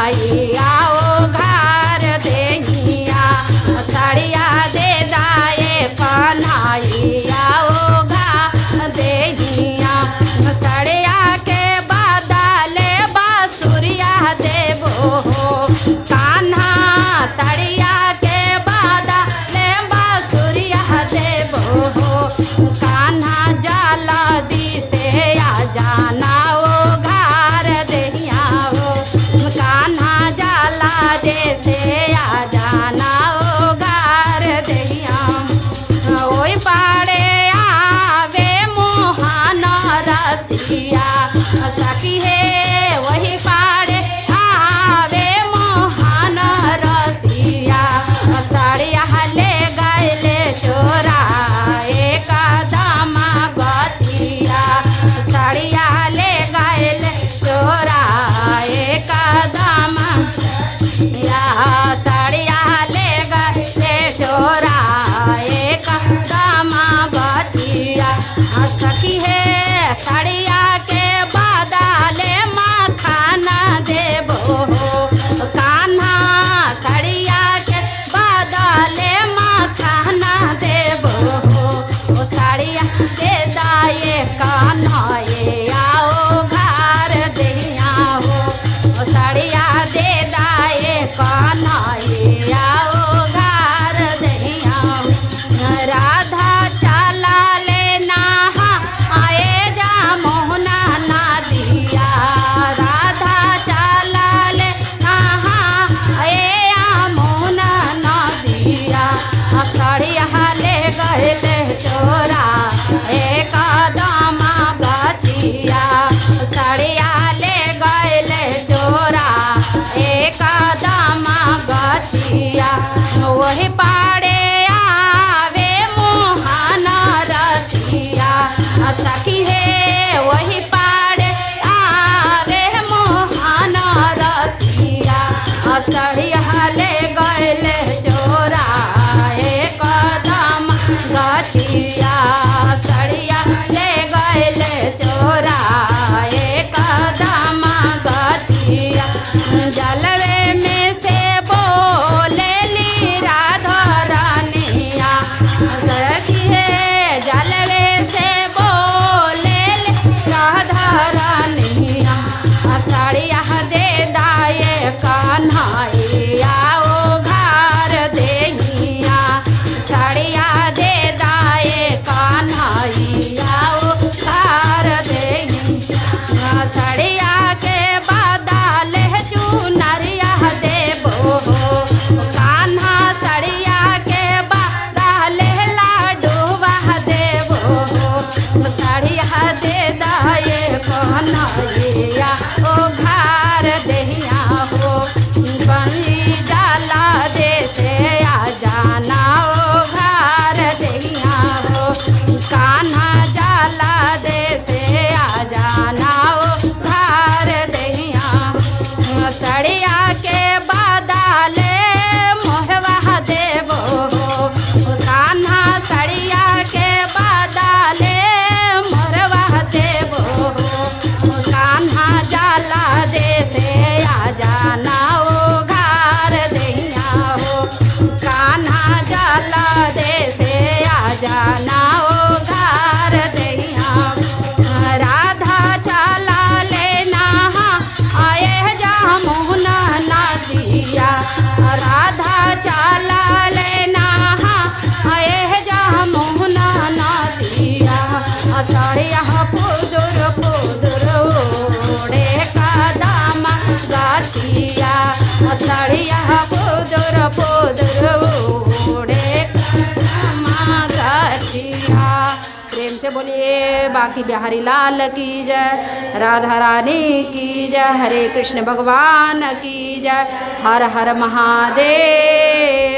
कन्हैया उघार देहिया साड़िया दे दाए कन्हैया उघार देहिया साड़िया के बदले बांसुरिया देबो कान्हा साड़िया के बदले बांसुरिया देबो कान्हा जल्दी से आ जाना उघार देहिया हो कान्हा जल्दी से आ जाना उघार देहिया ओई पाड़े आवे मोहन रसिया सखी है वही पाड़े आवे मोहन रसिया साड़िया ले गए चोरा एक दामा गथिया साड़िया ले गए चोरा एक दामा या साड़िया ले गए चोरा एक दामा गथिया सखी है साड़िया के बदले माथा न देबो कान्हा साड़िया के बदले माथा न देबो साड़िया दे दाए कन्हैया उघार देहिया हो साड़िया दे दाए कन्हैया उघार देहिया राधा चला लेना आए जा मोहना ना दिया राधा चला लेना आए मोहना ना दिया साड़िया ले गए चोरा एक दामा गछिया साड़िया ले गए चोरा एक दामा गछिया वही पाड़े आवे मोहन रसिया सखी है वही पाड़े आवे मोहन रसिया साड़िया ले गए चोरा एक दामा गछिया साड़िया ले गए चोरा एक दामा गछिया जलवे में से बोले ली राधा रानिया सखी है जलवे से बोले ली राधा रानिया साड़िया दे दाए कन्हैया उघार देहिया साड़िया दे दाए कन्हैया उघार देहिया साड़िया के बदले चुनरिया देबो कान्हा साड़िया के बदले लाडूवा देबो साड़िया दे दाए कन्हैया उघार देहिया हो बनी डाला दे से आ जाना उघार देहिया हो कान्हा जाला दे से आ जाना उघार देहिया साड़िया के बदले मोहवा देबो कान्हा साड़िया के बदले मोहवा देबो कान्हा जाला दे से आ जाना उघार देहिया हो कान्हा जाला दे से आ जाना उघार देहिया राधा चला लेना आए जा मोहना ना दिया राधा चला लेना आए जा मोहना ना दिया साड़िया पुदुर पुदुर ओढ़े कदमा गथिया साड़िया पुदुर पुदुर ओढ़े कदमा गथिया प्रेम से बोलिए बांके बिहारी लाल की जय राधा रानी की जय हरे कृष्ण भगवान की जय हर हर महादेव।